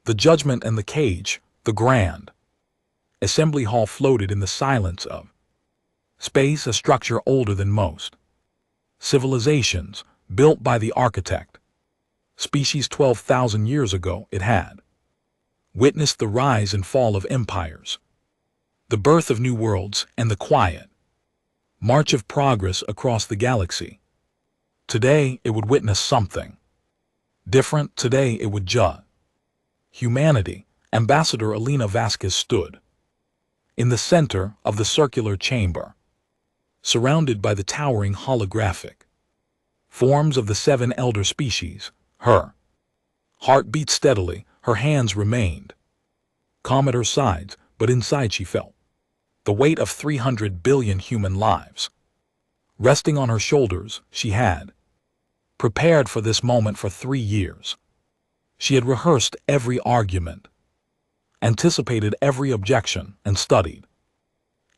The judgment and the cage, the grand assembly hall floated in the silence of space, a structure older than most civilizations, built by the architect. Species 12,000 years ago it had witnessed the rise and fall of empires, the birth of new worlds, and the quiet march of progress across the galaxy. Today it would witness something different. Today it would judge humanity. Ambassador Elena Vasquez stood in the center of the circular chamber, surrounded by the towering holographic forms of the 7 elder species. Her heart beat steadily, her hands remained calm at her sides, but inside she felt the weight of 300 billion human lives resting on her shoulders. She had prepared for this moment for 3 years. She had rehearsed every argument, anticipated every objection, and studied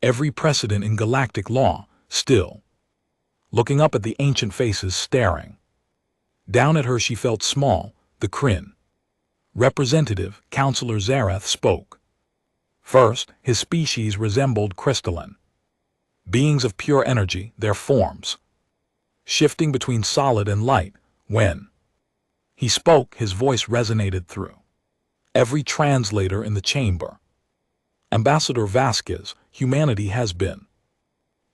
every precedent in galactic law. Still, looking up at the ancient faces staring down at her, she felt small. The Kryn representative, Counselor Zarath, spoke first. His species resembled crystalline beings of pure energy, their forms shifting between solid and light. When he spoke, his voice resonated through every translator in the chamber. Ambassador Vasquez, humanity has been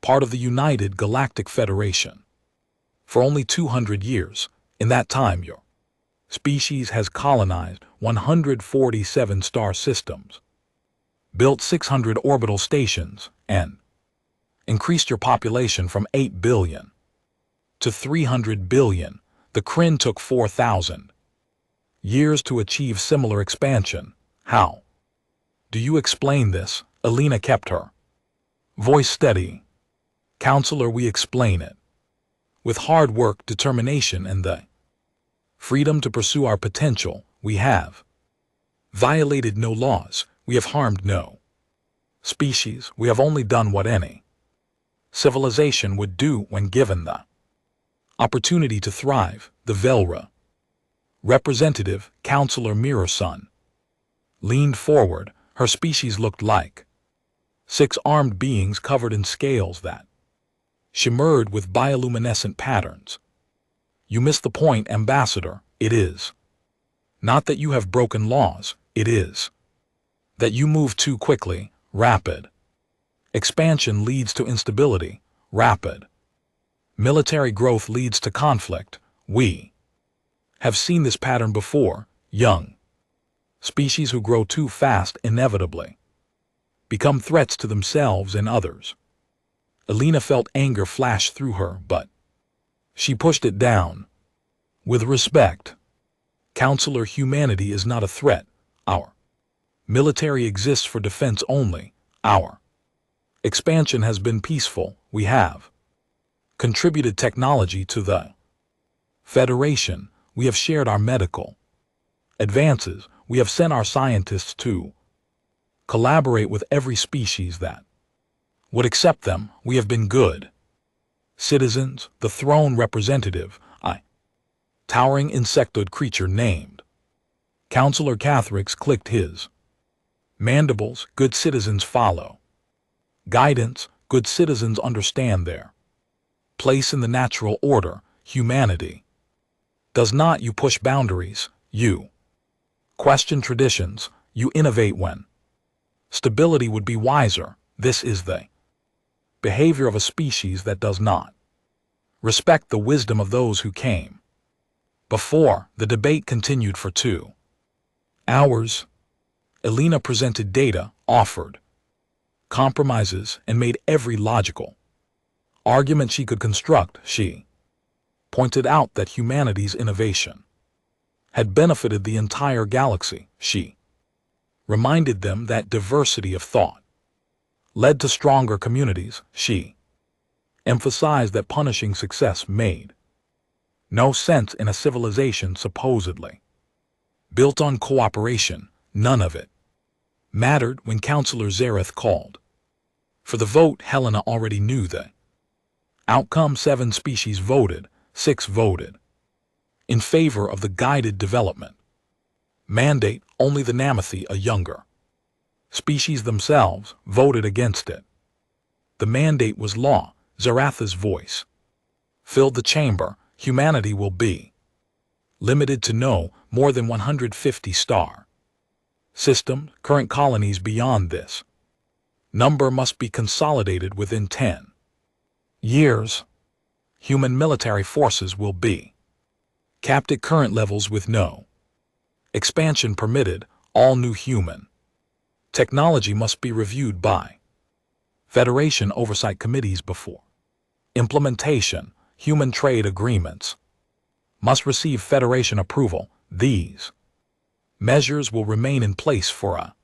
part of the United Galactic Federation for only 200 years. In that time, your species has colonized 147 star systems, built 600 orbital stations, and increased your population from 8 billion to 300 billion. The Kryn took 4,000 years to achieve similar expansion. How do you explain this? Elena kept her voice steady. Counselor, we explain it with hard work, determination, and the freedom to pursue our potential. We have violated no laws. We have harmed no species. We have only done what any civilization would do when given the opportunity to thrive. The Velra representative, Counselor Mirrorsun, leaned forward. Her species looked like 6 armed beings covered in scales that shimmered with bioluminescent patterns. You miss the point, Ambassador. It is not that you have broken laws, it is that you move too quickly. Rapid expansion leads to instability. Rapid military growth leads to conflict. We have seen this pattern before. Young species who grow too fast inevitably become threats to themselves and others. Elena felt anger flash through her, but she pushed it down with respect. Counselor, humanity is not a threat. Our military exists for defense only. Our expansion has been peaceful. We have contributed technology to the Federation. We have shared our medical advances. We have sent our scientists to collaborate with every species that would accept them. We have been good citizens. The throne representative, towering insectoid creature named Counselor Cathrix, clicked his mandibles. Good citizens follow guidance. Good citizens understand their place in the natural order. Humanity does not. You push boundaries. You question traditions. You innovate when stability would be wiser. This is the behavior of a species that does not respect the wisdom of those who came before. The debate continued for 2 hours. Elena presented data, offered compromises, and made every logical argument she could construct. She pointed out that humanity's innovation had benefited the entire galaxy. She reminded them that diversity of thought led to stronger communities. She emphasized that punishing success made no sense in a civilization supposedly built on cooperation. None of it mattered when Counselor Zarath called for the vote. Helena already knew the outcome. 7 species voted, 6 voted in favor of the guided development mandate. only the Namathi, a younger species themselves, voted against it. The mandate was law. Zaratha's voice filled the chamber. Humanity will be limited to no more than 150 star system. Current colonies beyond this number must be consolidated within 10 years. Human military forces will be capped at current levels with no expansion permitted. All new human technology must be reviewed by Federation oversight committees before implementation. Human trade agreements must receive Federation approval. These measures will remain in place for a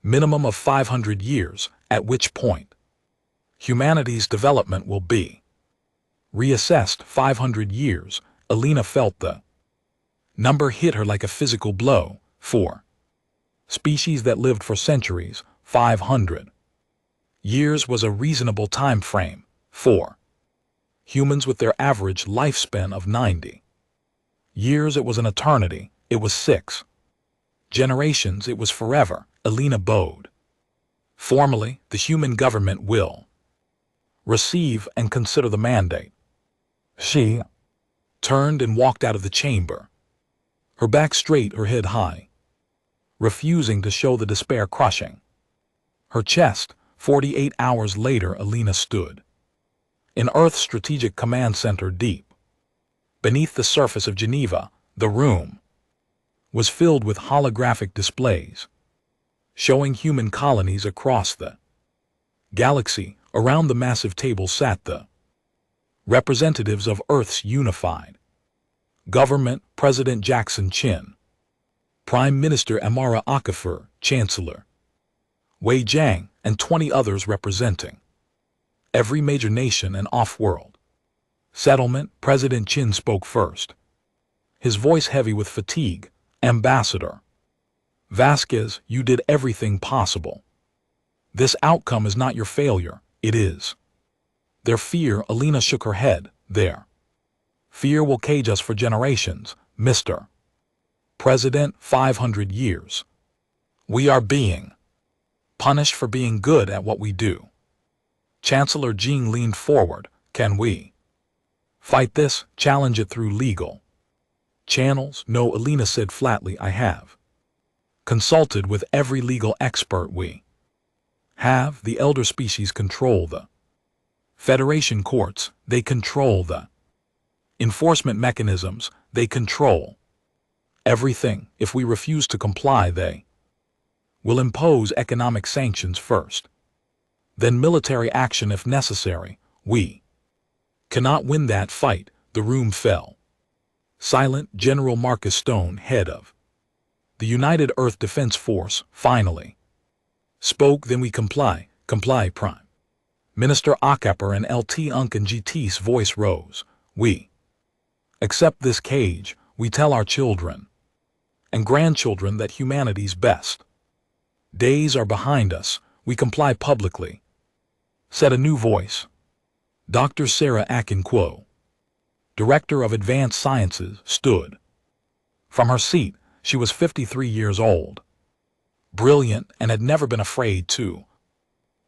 minimum of 500 years, at which point humanity's development will be reassessed. 500 years. Alina felt the number hit her like a physical blow. For species that lived for centuries, 500 years was a reasonable time frame. For humans with their average lifespan of 90 years, it was an eternity. It was 6 generations. It was forever. Alina bowed. Formally, the human government will receive and consider the mandate. She turned and walked out of the chamber, her back straight, her head high, refusing to show the despair crushing her chest. 48 hours later, Alina stood in Earth's Strategic Command Center, deep beneath the surface of Geneva. The room was filled with holographic displays showing human colonies across the galaxy. Around the massive table sat the representatives of Earth's unified government: President Jackson Chin, Prime Minister Amara Akafor, Chancellor Wei Jiang, and 20 others representing every major nation and off-world settlement. President Chin spoke first, his voice heavy with fatigue. Ambassador Vasquez, you did everything possible. This outcome is not your failure, it is their fear. Alina shook her head. Their fear will cage us for generations, Mr. President. 500 years. We are being punished for being good at what we do. Chancellor Jing leaned forward. Can we fight this? Challenge it through legal channels? No, Alina said flatly. I have consulted with every legal expert we have. The elder species control the Federation courts. They control the enforcement mechanisms. They control everything. If we refuse to comply, they will impose economic sanctions first, then military action if necessary. We cannot win that fight. The room fell silent. General Marcus Stone, head of the United Earth Defense Force, finally spoke. Then we comply. Comply. Prime Minister Akaper and LT Unc and GT's voice rose. We accept this cage. We tell our children and grandchildren that humanity's best days are behind us. We comply publicly, said a new voice. Dr. Sarah Akinquo, Director of Advanced Sciences, stood from her seat. She was 53 years old, brilliant, and had never been afraid to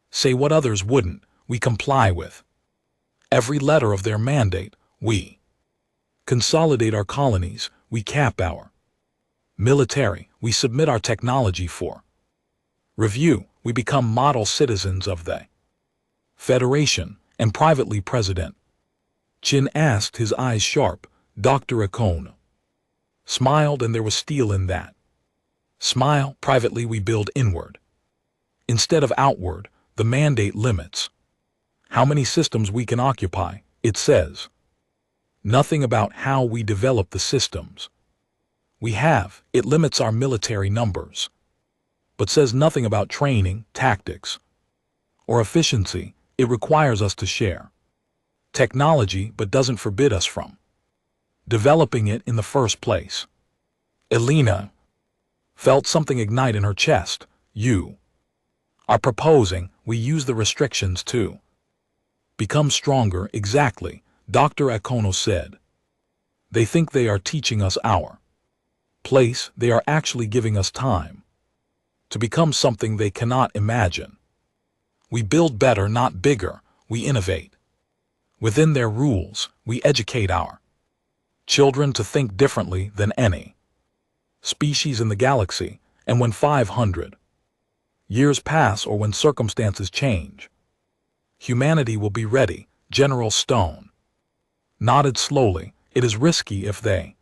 say what others wouldn't. We comply with every letter of their mandate. We consolidate our colonies. We cap our military. We submit our technology for review. We become model citizens of the Federation. And privately, President Chin asked, his eyes sharp. Dr. Akono smiled, and there was steel in that smile. Privately, we build inward instead of outward. The mandate limits how many systems we can occupy. It says nothing about how we develop the systems we have. It limits our military numbers, but says nothing about training, tactics, or efficiency. It requires us to share technology, but doesn't forbid us from developing it in the first place. Alina felt something ignite in her chest. You are proposing we use the restrictions to become stronger. Exactly, Dr. Akono said. They think they are teaching us our place, they are actually giving us time to become something they cannot imagine. We build better, not bigger. We innovate. Within their rules, we educate our children to think differently than any species in the galaxy. And when 500 years pass, or when circumstances change, humanity will be ready. General Stone nodded slowly. It is risky if they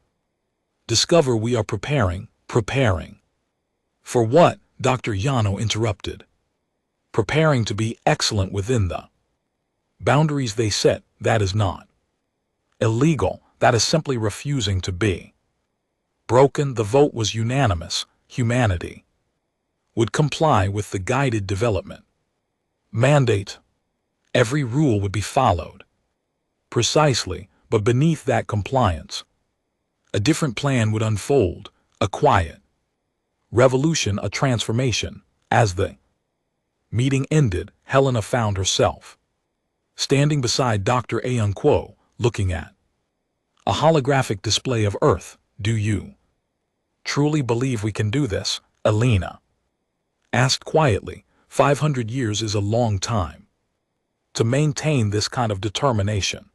discover we are preparing. Preparing for what? Dr. Yano interrupted. Preparing to be excellent within the boundaries they set. That is not illegal. That is simply refusing to be broken. The vote was unanimous. Humanity would comply with the guided development mandate. Every rule would be followed precisely, but beneath that compliance, a different plan would unfold, a quiet revolution, a transformation. As the meeting ended, Helena found herself standing beside Dr. Ayonkwo, looking at a holographic display of Earth. Do you truly believe we can do this? Elena asked quietly. 500 years is a long time to maintain this kind of determination.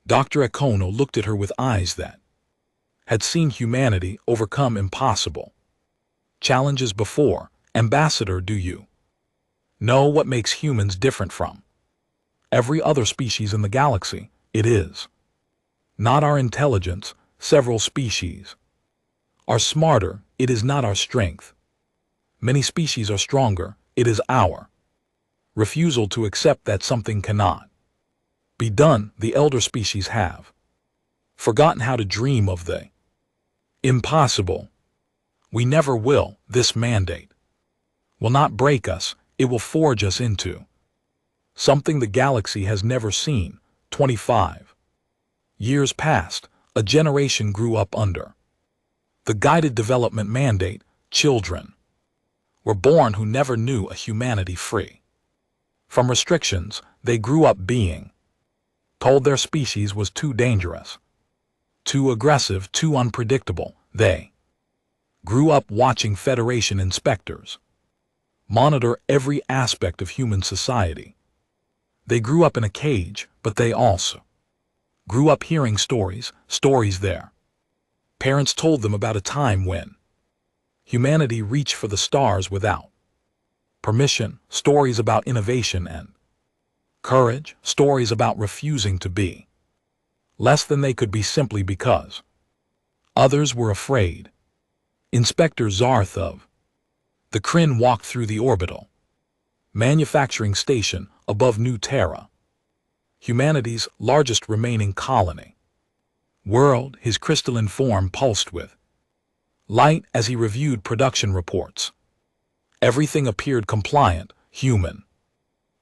Dr. Akono looked at her with eyes that had seen humanity overcome impossible challenges before. Ambassador, do you know what makes humans different from every other species in the galaxy? It is not our intelligence. Several species are smarter. It is not our strength. Many species are stronger. It is our refusal to accept that something cannot be done. The elder species have forgotten how to dream of the impossible. We never will. This mandate will not break us. It will forge us into something the galaxy has never seen. 25 years passed. A generation grew up under the guided development mandate. Children were born who never knew a humanity free from restrictions. They grew up being told their species was too dangerous, too aggressive, too unpredictable. They grew up watching Federation inspectors monitor every aspect of human society. They grew up in a cage, but they also grew up hearing stories their parents told them about a time when humanity reached for the stars without permission, stories about innovation and courage, stories about refusing to be less than they could be simply because others were afraid. Inspector Zarth of the Kryn walked through the orbital manufacturing station above New Terra, humanity's largest remaining colony. World, his crystalline form pulsed with light as he reviewed production reports. Everything appeared compliant. Human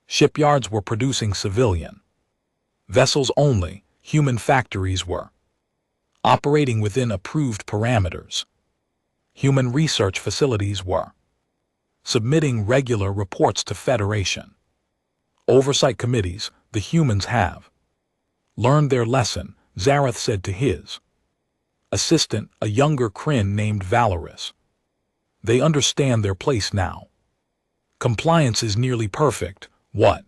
shipyards were producing civilian vessels only. Human factories were operating within approved parameters. Human research facilities were submitting regular reports to Federation oversight committees. The humans have learned their lesson, Zareth said to his assistant, a younger Kryn named Valorous. They understand their place now. Compliance is nearly perfect. What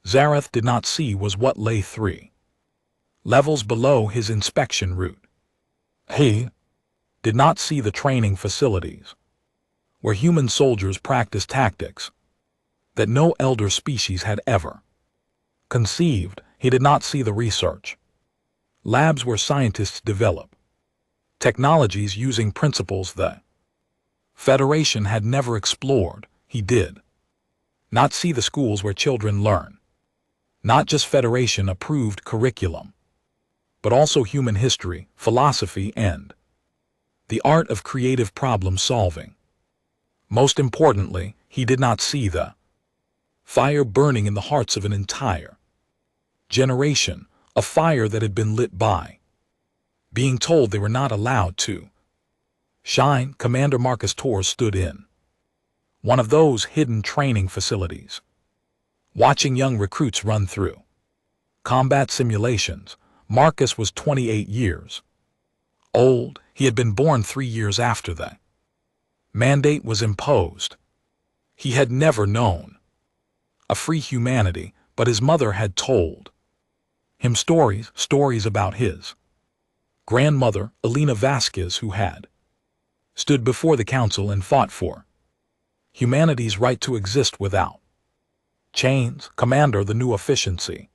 Zareth did not see was what lay 3 levels below his inspection route. He did not see the training facilities where human soldiers practiced tactics that no elder species had ever conceived. He did not see the research labs where scientists develop technologies using principles the Federation had never explored. He did not see the schools where children learn not just Federation-approved curriculum, but also human history, philosophy, and the art of creative problem-solving. Most importantly, he did not see the fire burning in the hearts of an entire generation, a fire that had been lit by being told they were not allowed to shine. Commander Marcus Torres stood in one of those hidden training facilities, watching young recruits run through combat simulations. Marcus was 28 years Old, he had been born 3 years after the mandate was imposed. He had never known a free humanity, but his mother had told him stories about his grandmother, Elena Vasquez, who had stood before the council and fought for humanity's right to exist without chains. Commander, the new efficiency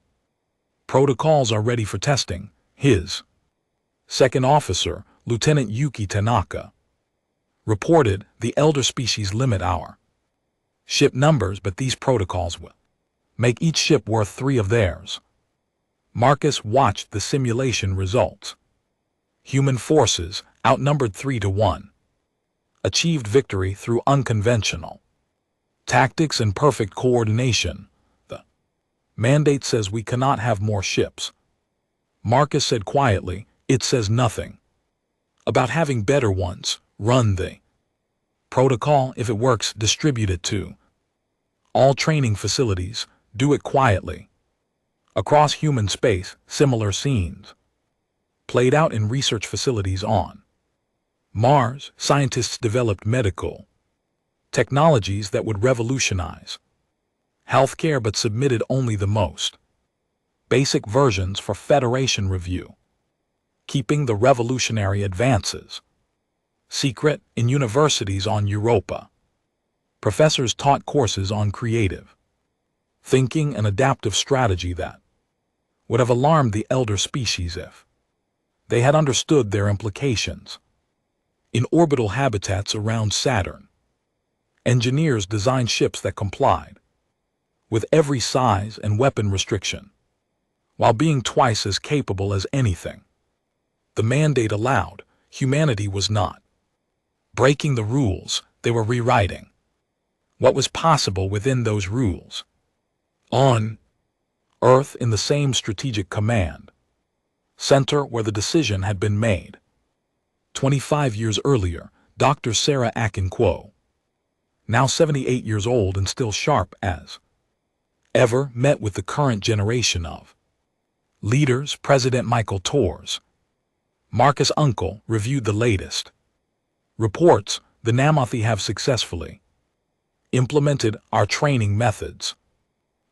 protocols are ready for testing. His second officer, Lieutenant Yuki Tanaka, reported. The elder species limit our ship numbers, but these protocols will make each ship worth 3 of theirs. Marcus watched the simulation results. Human forces, outnumbered 3-1, achieved victory through unconventional tactics and perfect coordination. The mandate says we cannot have more ships. Marcus said quietly, it says nothing about having better ones. Run the protocol. If it works, distribute it to all training facilities. Do it quietly. Across human space, similar scenes played out in research facilities on Mars. Scientists developed medical technologies that would revolutionize healthcare, but submitted only the most basic versions for Federation review, keeping the revolutionary advances secret. In universities on Europa, professors taught courses on creative thinking and adaptive strategy that would have alarmed the elder species if they had understood their implications. In orbital habitats around Saturn, engineers designed ships that complied with every size and weapon restriction, while being twice as capable as anything the mandate allowed. Humanity was not breaking the rules, they were rewriting what was possible within those rules. On Earth, in the same strategic command center where the decision had been made 25 years earlier, Dr. Sarah Akinquo, now 78 years old and still sharp as ever, met with the current generation of leaders. President Michael Torres, Marcus' uncle, reviewed the latest reports. The Namathi have successfully implemented our training methods.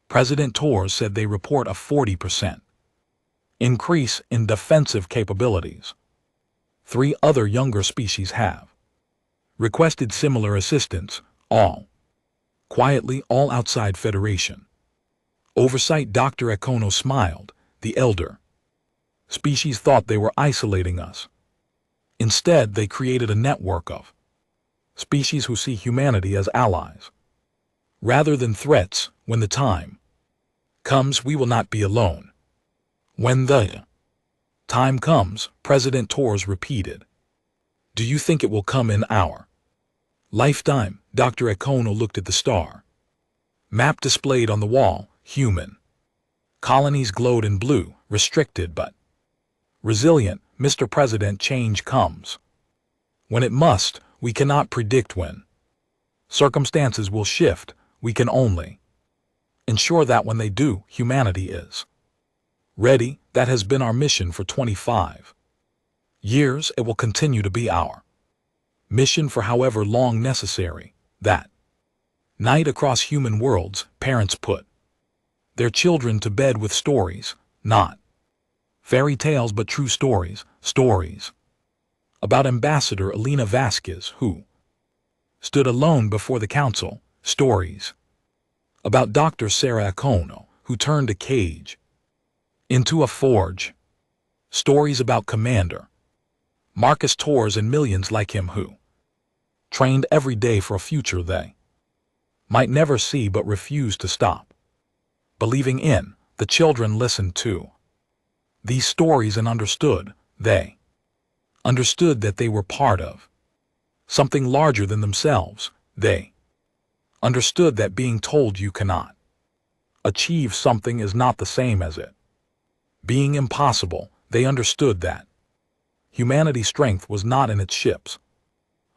President Torres said they report a 40% increase in defensive capabilities. 3 other younger species have requested similar assistance, all quietly, all outside Federation oversight. Dr. Ekono smiled. The elder species thought they were isolating us. Instead, they created a network of species who see humanity as allies rather than threats. When the time comes, we will not be alone. When the time comes, President Torres repeated. Do you think it will come in our lifetime? Dr. Ekono looked at the star map displayed on the wall. Human colonies glowed in blue, restricted but resilient. Mr. President, change comes when it must. We cannot predict when circumstances will shift. We can only ensure that when they do, humanity is ready. That has been our mission for 25 years. It will continue to be our mission for however long necessary. That night across human worlds, parents put their children to bed with stories, not fairy tales but true stories, stories about Ambassador Elena Vasquez, who stood alone before the council, stories about Dr. Sarah Ekono, who turned a cage into a forge, stories about Commander Marcus Torres and millions like him who trained every day for a future they might never see but refused to stop believing in. The children listened to these stories and understood. They understood that they were part of something larger than themselves. They understood that being told you cannot achieve something is not the same as it being impossible. They understood that humanity's strength was not in its ships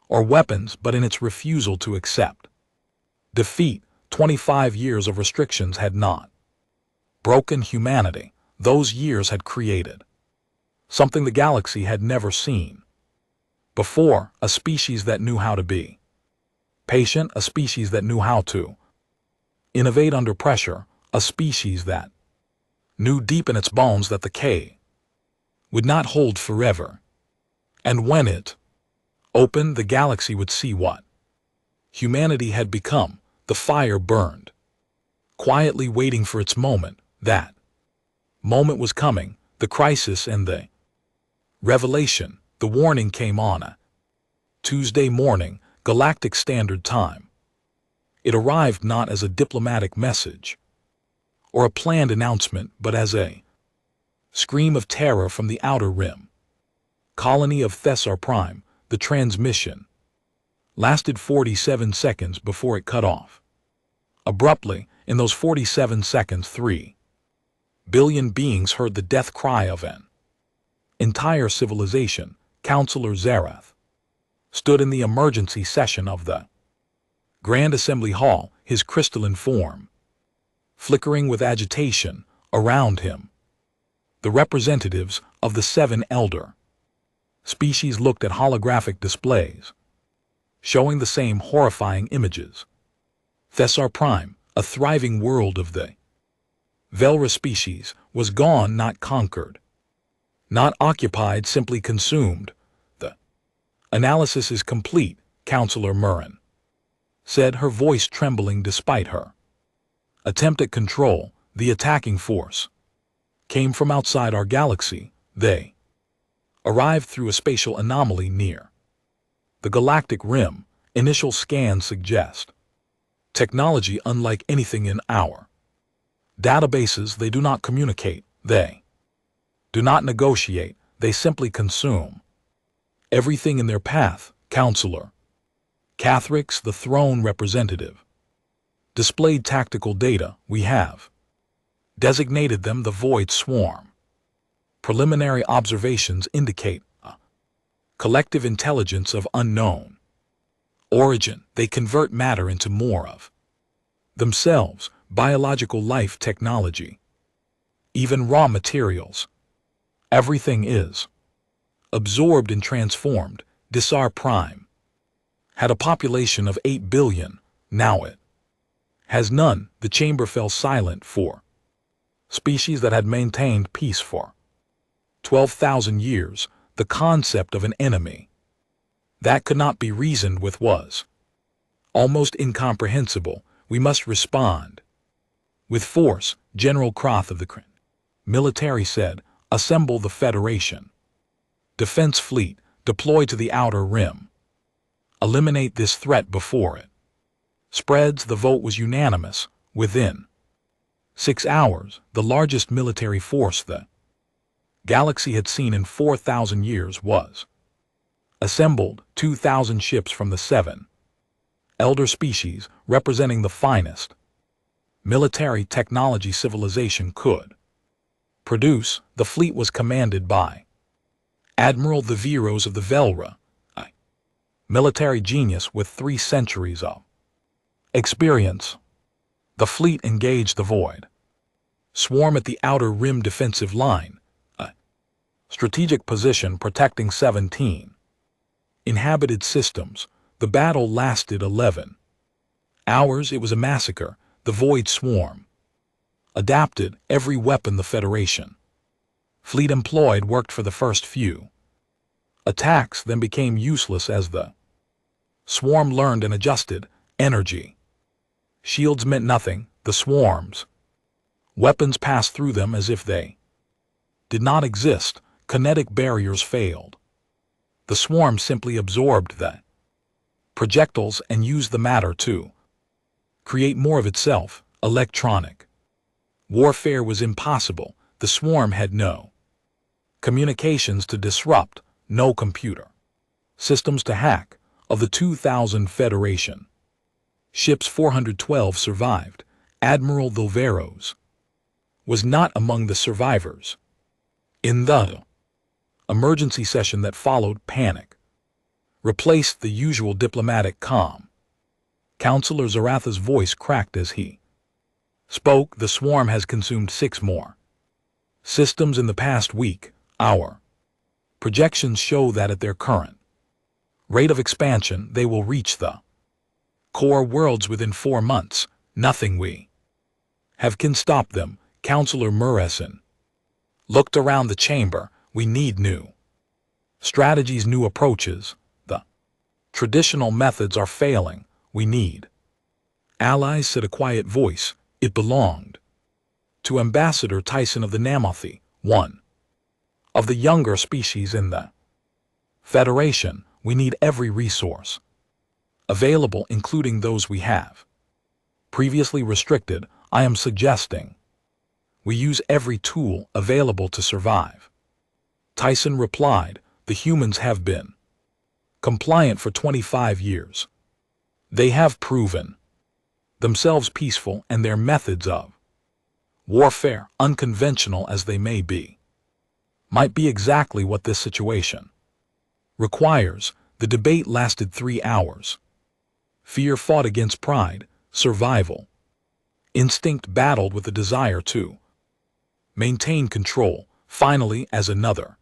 or weapons, but in its refusal to accept defeat. 25 years of restrictions had not broken humanity. Those years had created something the galaxy had never seen. Before, a species that knew how to be patient, a species that knew how to innovate under pressure, a species that knew deep in its bones that the K would not hold forever. And when it opened, the galaxy would see what humanity had become. The fire burned, quietly waiting for its moment. That moment was coming, the crisis and the revelation. The warning came on a Tuesday morning, Galactic Standard Time. It arrived not as a diplomatic message or a planned announcement, but as a scream of terror from the outer rim. Colony of Thessar Prime, the transmission lasted 47 seconds before it cut off. Abruptly, in those 47 seconds, 3 billion beings heard the death cry of an entire civilization. Counselor Zarath stood in the emergency session of the Grand Assembly Hall, his crystalline form flickering with agitation. Around him, the representatives of the 7 elder species looked at holographic displays, showing the same horrifying images. Thessar Prime, a thriving world of the Velra species, was gone, not conquered, not occupied, simply consumed. The analysis is complete, Counselor Murren said, her voice trembling despite her attempt at control. The attacking force came from outside our galaxy. They arrived through a spatial anomaly near the galactic rim. Initial scans suggest technology unlike anything in our databases. They do not communicate. They do not negotiate. They simply consume everything in their path. Counselor Cathrix, the throne representative, displayed tactical data. We have designated them the Void Swarm. Preliminary observations indicate a collective intelligence of unknown origin. They convert matter into more of themselves, biological life, technology, even raw materials. Everything is absorbed and transformed. Thessar Prime had a population of 8 billion. Now it has none. The chamber fell silent. For species that had maintained peace for 12,000 years, the concept of an enemy that could not be reasoned with was almost incomprehensible. We must respond with force, General Croth of the military said. Assemble the Federation Defense Fleet, deploy to the outer rim. Eliminate this threat before it spreads. The vote was unanimous. Within 6 hours, the largest military force the galaxy had seen in 4,000 years was assembled. 2,000 ships from the 7 elder species, representing the finest military technology civilization could produce. The fleet was commanded by Admiral the Viros of the Velra, a military genius with 3 centuries of experience. The fleet engaged the Void Swarm at the outer rim defensive line, a strategic position protecting 17 inhabited systems. The battle lasted 11 hours. It was a massacre. The Void Swarm adapted every weapon the Federation fleet employed worked for the first few attacks, then became useless as the swarm learned and adjusted. Energy shields meant nothing. The swarm's weapons passed through them as if they did not exist. Kinetic barriers failed. The swarm simply absorbed the projectiles and used the matter to create more of itself. Electronic warfare was impossible. The swarm had no communications to disrupt, no computer systems to hack. Of the 2,000 Federation ships, 412 survived. Admiral Vilveros was not among the survivors. In the emergency session that followed, panic replaced the usual diplomatic calm. Counselor Zaratha's voice cracked as he spoke. The swarm has consumed 6 more systems in the past week. Our projections show that at their current Rate of expansion, they will reach the core worlds within 4 months. Nothing we have can stop them, Counselor Murrison looked around the chamber. We need new strategies, new approaches. The traditional methods are failing. We need allies, said a quiet voice. It belonged to Ambassador Tyson of the Namothi, one of the younger species in the Federation. We need every resource available, including those we have previously restricted. I am suggesting we use every tool available to survive. Tyson replied, the humans have been compliant for 25 years. They have proven themselves peaceful, and their methods of warfare, unconventional as they may be, might be exactly what this situation requires. The debate lasted 3 hours. Fear fought against pride, survival instinct battled with the desire to maintain control. Finally, as another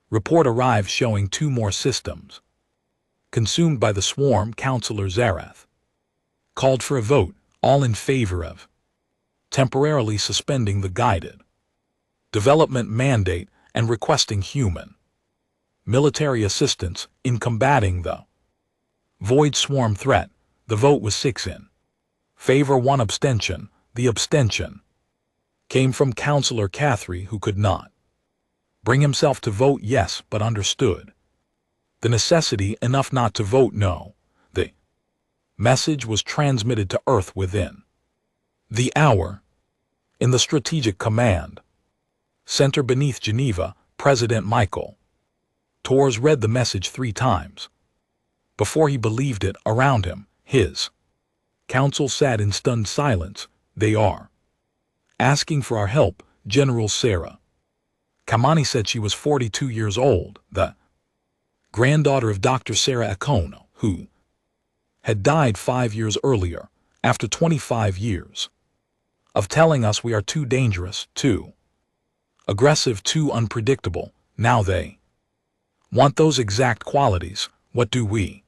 report arrived showing 2 more systems consumed by the swarm, Counselor Zarath called for a vote, all in favor of temporarily suspending the guided development mandate and requesting human military assistance in combating the void swarm threat. The vote was 6 in favor, 1 abstention. The abstention came from Counselor Cathry, who could not bring himself to vote yes but understood the necessity enough not to vote no. The message was transmitted to Earth within the hour. In the Strategic Command Center beneath Geneva, President Michael Torres read the message 3 times before he believed it. Around him, his council sat in stunned silence. They are asking for our help, General Sarah Kamani said. She was 42 years old, the granddaughter of Dr. Sarah Akono, who had died 5 years earlier. After 25 years of telling us we are too dangerous, too aggressive, too unpredictable, now they want those exact qualities. What do we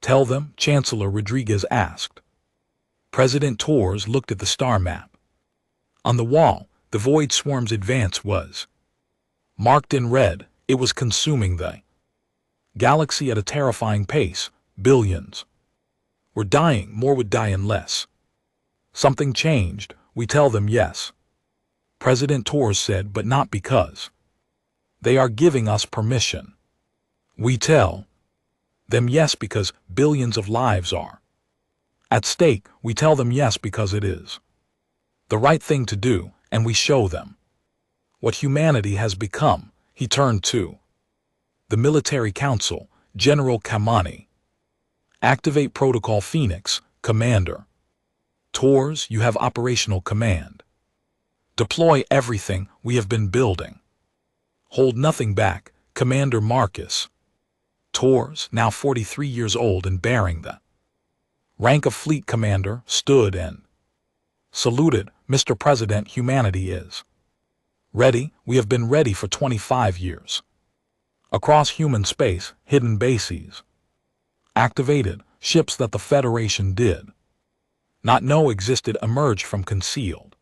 tell them? Chancellor Rodriguez asked. President Torres looked at the star map. On the wall, the void swarm's advance was marked in red. It was consuming the galaxy at a terrifying pace. Billions were dying. More would die unless something changed. We tell them yes, President Torres said, but not because they are giving us permission. We tell them yes because billions of lives are at stake. We tell them yes because it is the right thing to do, and we show them what humanity has become. He turned to the Military Council. General Kamani, activate Protocol Phoenix. Commander Torres, you have operational command. Deploy everything we have been building. Hold nothing back. Commander Marcus Torres, now 43 years old and bearing the rank of Fleet Commander, stood and saluted. Mr. President, humanity is ready. We have been ready for 25 years. Across human space, hidden bases activated. Ships that the Federation did not know existed emerged from concealed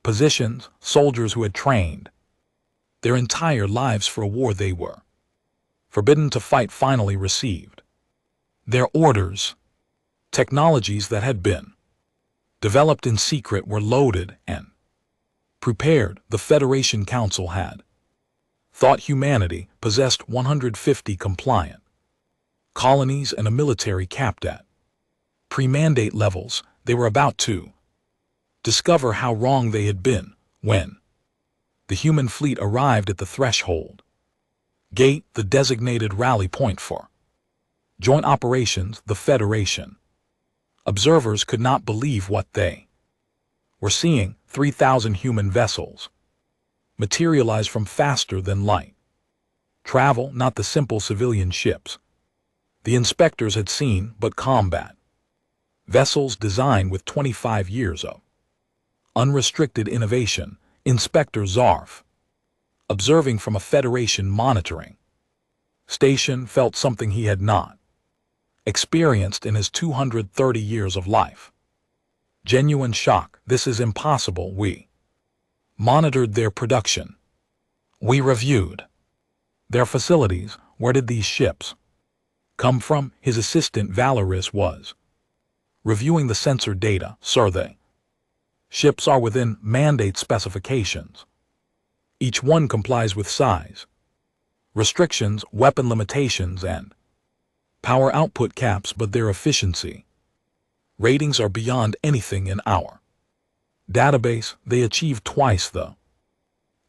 positions. Soldiers who had trained their entire lives for a war they were forbidden to fight finally received their orders. Technologies that had been developed in secret were loaded and prepared. The Federation Council had thought humanity possessed 150 compliant colonies and a military capped at pre-mandate levels. They were about to discover how wrong they had been when the human fleet arrived at the threshold gate, the designated rally point for joint operations. The Federation observers could not believe what they were seeing. 3,000 human vessels materialized from faster than light travel, not the simple civilian ships the inspectors had seen, but combat vessels designed with 25 years of unrestricted innovation. Inspector Zarf, observing from a Federation monitoring Station felt something he had not experienced in his 230 years of life. Genuine shock. This is impossible. We monitored their production. We reviewed their facilities. Where did these ships come from? His assistant Valoris was reviewing the sensor data. Sir, the ships are within mandate specifications. Each one complies with size restrictions, weapon limitations, and power output caps, but their efficiency ratings are beyond anything in our database. They achieve twice the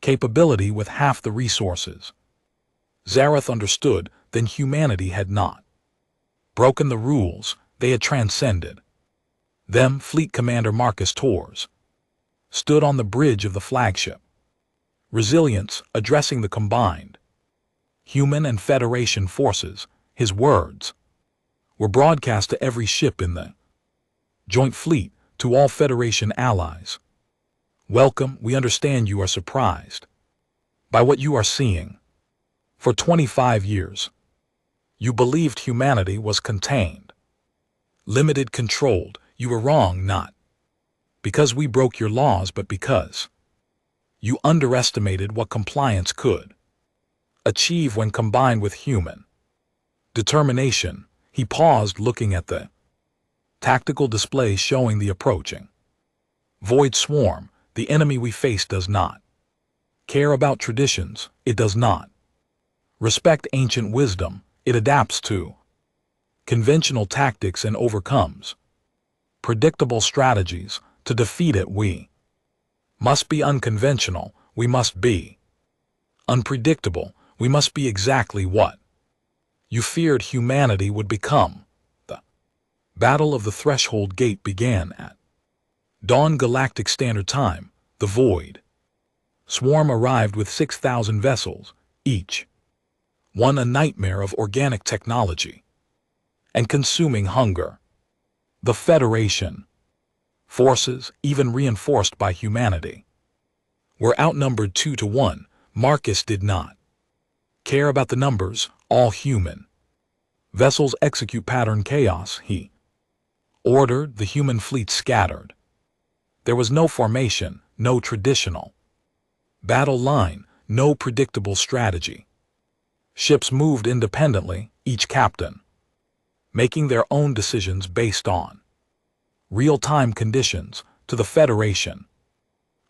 capability with half the resources. Zareth understood. Then humanity had not broken the rules, they had transcended them. Fleet Commander Marcus Torres stood on the bridge of the flagship Resilience, addressing the combined human and Federation forces. His words were broadcast to every ship in the joint fleet, to all Federation allies. Welcome. We understand you are surprised by what you are seeing. For 25 years, you believed humanity was contained, limited, controlled. You were wrong, not because we broke your laws, but because you underestimated what compliance could achieve when combined with human determination. He paused, looking at the tactical display showing the approaching Void Swarm. The enemy we face does not care about traditions. It does not respect ancient wisdom. It adapts to conventional tactics and overcomes predictable strategies. To defeat it, we must be unconventional. We must be unpredictable. We must be exactly what you feared humanity would become. The Battle of the Threshold Gate began at dawn Galactic Standard Time. The Void Swarm arrived with 6,000 vessels, each one a nightmare of organic technology and consuming hunger. The Federation forces, even reinforced by humanity, were outnumbered 2-1. Marcus did not care about the numbers. All human vessels execute pattern chaos. He ordered. The human fleet scattered. There was no formation, no traditional battle line, no predictable strategy. Ships moved independently, each captain making their own decisions based on real-time conditions. To the Federation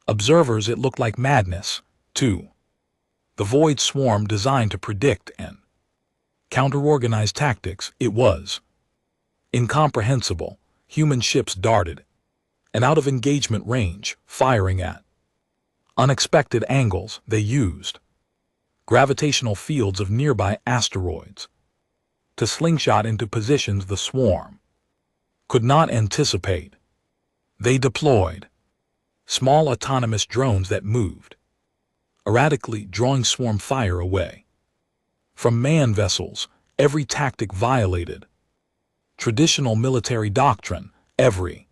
observers, it looked like madness. To the Void Swarm, designed to predict and counter-organized tactics, it was incomprehensible. Human ships darted and out of engagement range, firing at unexpected angles. They used gravitational fields of nearby asteroids to slingshot into positions the swarm could not anticipate. They deployed small autonomous drones that moved erratically, drawing swarm fire away from manned vessels. Every tactic violated traditional military doctrine. Every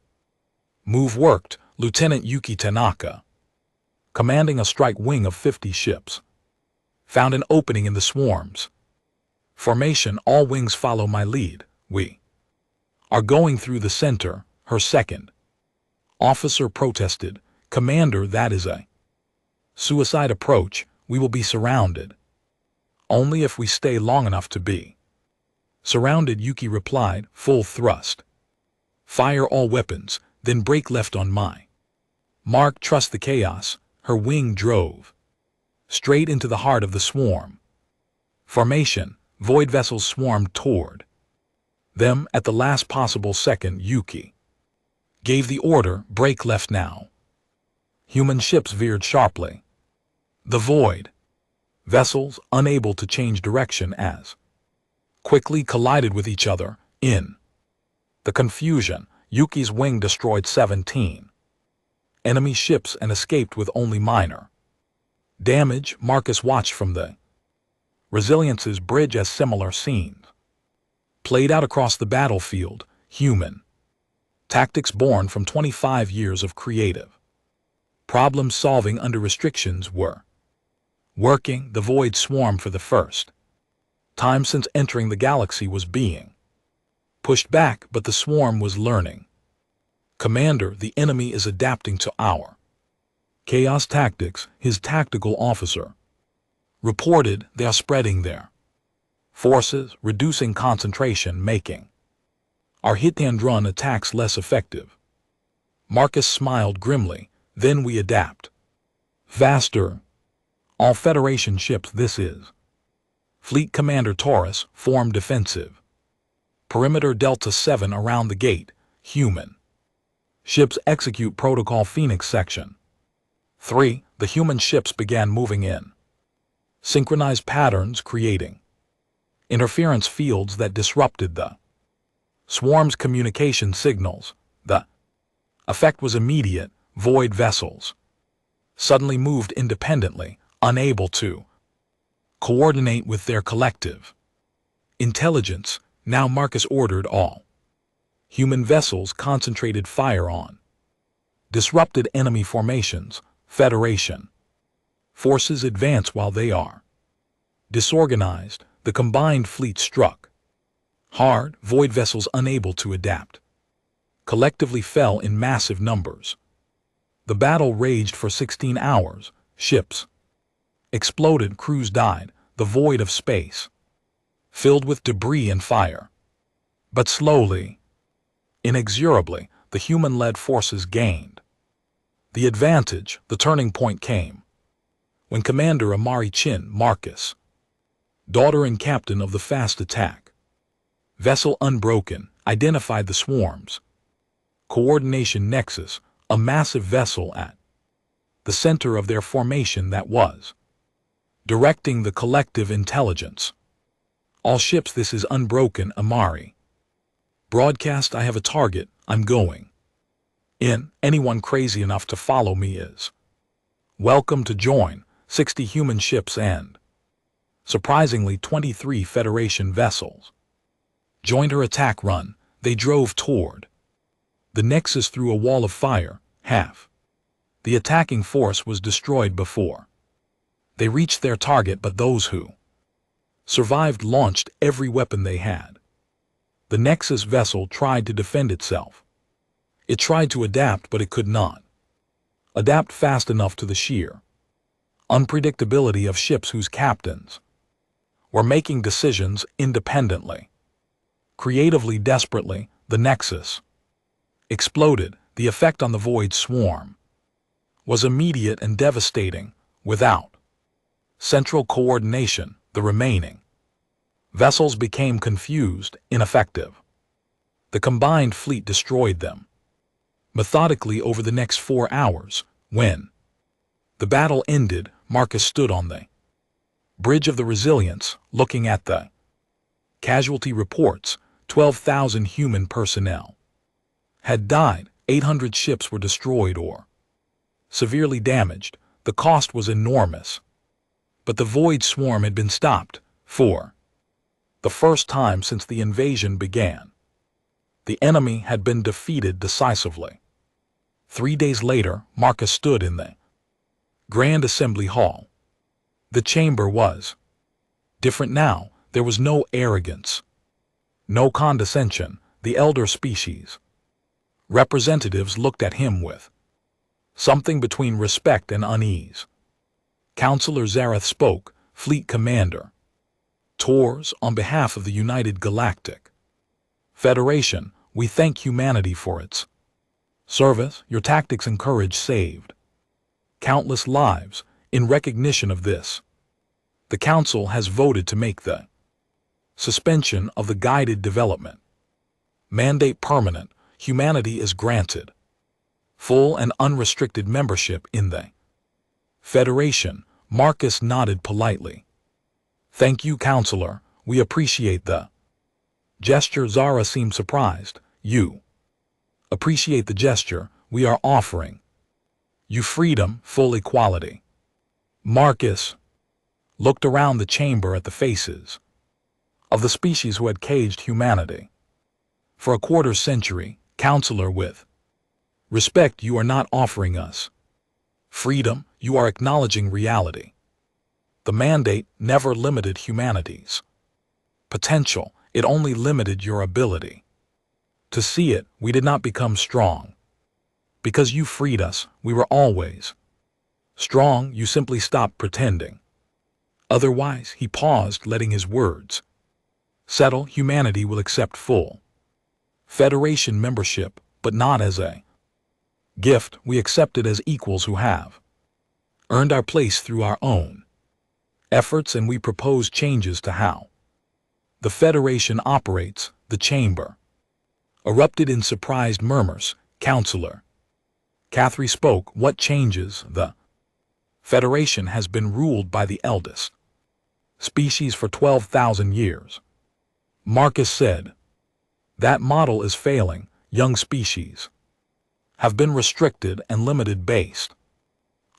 move worked. Lieutenant Yuki Tanaka, commanding a strike wing of 50 ships, found an opening in the swarms. Formation. All wings follow my lead. We are going through the center. Her second officer protested. Commander, that is a suicide approach. We will be surrounded. Only if we stay long enough to be surrounded, Yuki replied. Full thrust. Fire all weapons, then break left on my mark. Trust the chaos. Her wing drove straight into the heart of the swarm. Formation. Void vessels swarmed toward them. At the last possible second, Yuki gave the order, break left now. Human ships veered sharply. The Void vessels, unable to change direction, as quickly collided with each other. In the confusion, Yuki's wing destroyed 17 enemy ships and escaped with only minor damage. Marcus watched from the Resilience's bridge as similar scenes played out across the battlefield. Human tactics born from 25 years of creative problem solving under restrictions were working. The Void Swarm, for the first Time since entering the galaxy was being pushed back, but the swarm was learning. Commander, the enemy is adapting to our chaos tactics, his tactical officer reported. They are spreading their forces, reducing concentration, making our hit-and-run attacks less effective. Marcus smiled grimly. Then we adapt faster. All Federation ships, this is Fleet Commander Taurus, form defensive. Perimeter Delta 7 around the gate. Human ships execute Protocol Phoenix Section 3. The human ships began moving in synchronized patterns, creating interference fields that disrupted the swarm's communication signals. The effect was immediate. Void vessels suddenly moved independently, unable to coordinate with their collective intelligence. Now Marcus ordered all human vessels concentrated fire on disrupted enemy formations. Federation forces advance while they are disorganized. The combined fleet struck hard. Void vessels, unable to adapt, collectively fell in massive numbers. The battle raged for 16 hours. Ships exploded, crews died, the void of space filled with debris and fire. But slowly, inexorably, the human-led forces gained the advantage. The turning point came when Commander Amari Chin Marcus, daughter and captain of the fast attack vessel Unbroken, identified the swarm's coordination nexus, a massive vessel at the center of their formation that was directing the collective intelligence. All ships, this is Unbroken. Amari broadcast, I have a target. I'm going in. Anyone crazy enough to follow me is welcome to join. 60 human ships and surprisingly 23 Federation vessels joined her attack run. They drove toward the Nexus through a wall of fire. Half the attacking force was destroyed before they reached their target, but those who survived launched every weapon they had. The Nexus vessel tried to defend itself. It tried to adapt, but it could not adapt fast enough to the sheer unpredictability of ships whose captains were making decisions independently. Creatively, desperately, the Nexus exploded. The effect on the Void Swarm was immediate and devastating. Without central coordination, the remaining vessels became confused, ineffective. The combined fleet destroyed them methodically over the next 4 hours. When the battle ended, Marcus stood on the bridge of the Resilience, looking at the casualty reports. 12,000 human personnel had died, 800 ships were destroyed or severely damaged. The cost was enormous. But the Void Swarm had been stopped for the first time since the invasion began. The enemy had been defeated decisively. 3 days later, Marcus stood in the Grand Assembly Hall. The chamber was different now. There was no arrogance, no condescension. The elder species representatives looked at him with something between respect and unease. Counselor Zareth spoke. Fleet Commander Tors, on behalf of the United Galactic Federation, we thank humanity for its service. Your tactics and courage saved countless lives. In recognition of this, the Council has voted to make the suspension of the guided development mandate permanent. Humanity is granted full and unrestricted membership in the Federation. Marcus nodded politely. Thank you, Counselor. We appreciate the gesture. Zara seemed surprised. You appreciate the gesture? We are offering you freedom, full equality. Marcus looked around the chamber at the faces of the species who had caged humanity for a quarter century. Counselor, with respect, you are not offering us freedom, you are acknowledging reality. The mandate never limited humanity's potential, it only limited your ability. To see it, we did not become strong. Because you freed us, we were always strong. You simply stopped pretending. Otherwise, he paused, letting his words settle. Humanity will accept full Federation membership, but not as a gift. We accept it as equals who have earned our place through our own efforts, and we propose changes to how the Federation operates. The chamber erupted in surprised murmurs. Counselor Catherine spoke. What changes? The Federation has been ruled by the eldest species for 12,000 years. Marcus said. That model is failing. Young species have been restricted and limited based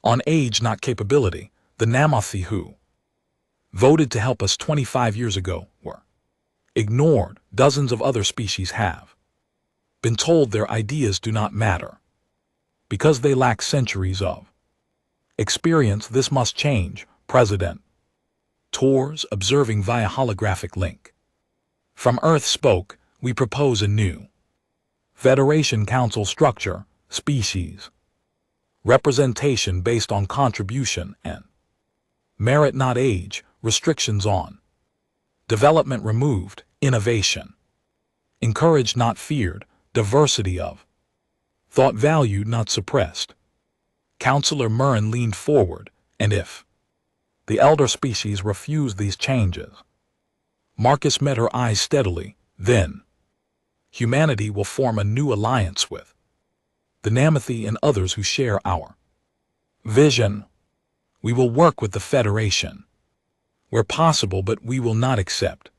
on age, not capability. The Namathi who voted to help us 25 years ago were ignored. Dozens of other species have been told their ideas do not matter because they lack centuries of experience. This must change. President Tours, observing via holographic link from Earth, spoke. We propose a new Federation Council structure, species representation based on contribution and merit, not age. Restrictions on development removed. Innovation encouraged, not feared. Diversity of thought valued, not suppressed. Counselor Murren leaned forward. And if the elder species refuse these changes? Marcus met her eyes steadily. Then humanity will form a new alliance with the Namathi and others who share our vision. We will work with the Federation where possible, but we will not accept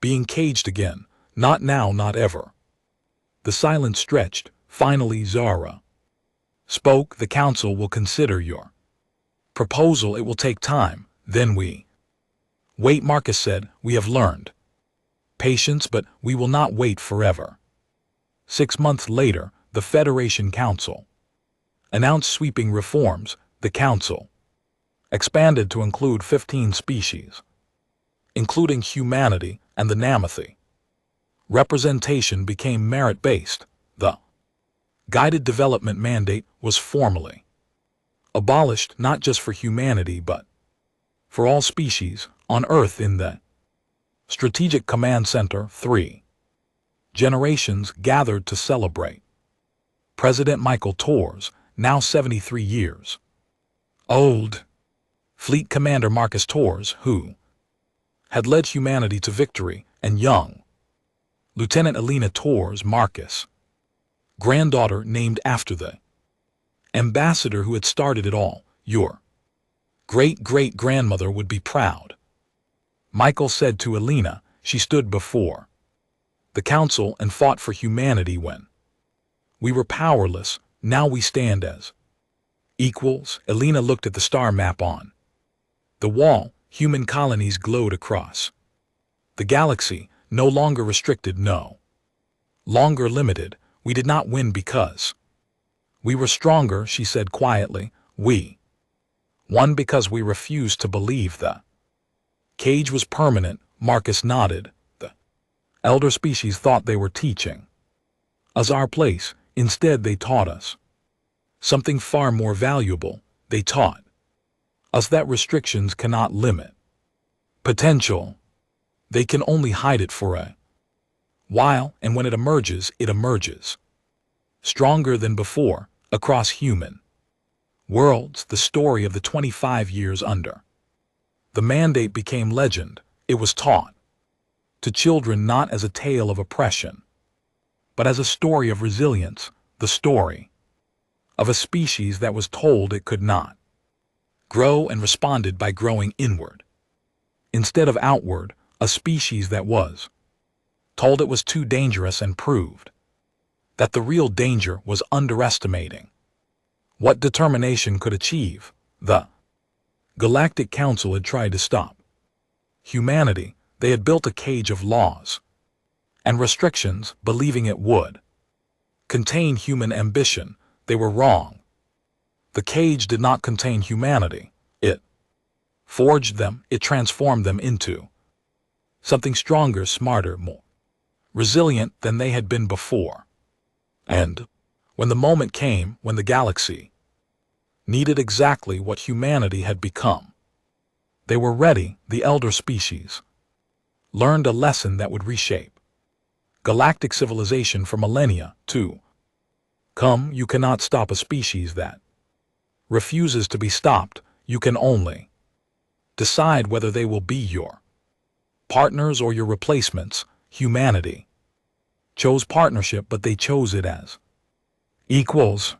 being caged again. Not now, not ever. The silence stretched. Finally, Zara spoke. The council will consider your proposal. It will take time. Then we wait. Marcus said. We have learned patience, but we will not wait forever. 6 months later, the Federation Council announced sweeping reforms. The council expanded to include 15 species, including humanity and the Namathi. Representation became merit-based. The guided development mandate was formally abolished, not just for humanity but for all species on Earth. In the Strategic Command Center, 3 generations gathered to celebrate. President Michael Tours, now 73 years old, Fleet Commander Marcus Tours, who had led humanity to victory, and young Lieutenant Elena Tours, Marcus' granddaughter, named after the ambassador who had started it all. Your great-great-grandmother would be proud, Michael said to Elena. She stood before the council and fought for humanity when we were powerless. Now we stand as equals. Elena looked at the star map on the wall. Human colonies glowed across the galaxy, no longer restricted, no longer limited. We did not win because we were stronger, she said quietly. We won because we refused to believe the cage was permanent. Marcus nodded. The elder species thought they were teaching us our place. Instead, they taught us something far more valuable. They taught us that restrictions cannot limit potential. They can only hide it for a while, and when it emerges stronger than before. Across human worlds, the story of the 25 years under the mandate became legend. It was taught to children not as a tale of oppression, but as a story of resilience, the story of a species that was told it could not grow and responded by growing inward instead of outward, a species that was told it was too dangerous and proved that the real danger was underestimating what determination could achieve. The Galactic Council had tried to stop humanity. They had built a cage of laws and restrictions, believing it would contain human ambition. They were wrong. The cage did not contain humanity. It forged them. It transformed them into something stronger, smarter, more resilient than they had been before. And when the moment came, when the galaxy needed exactly what humanity had become, they were ready. The elder species learned a lesson that would reshape galactic civilization for millennia to come. You cannot stop a species that refuses to be stopped. You can only decide whether they will be your partners or your replacements. Humanity chose partnership, but they chose it as equals.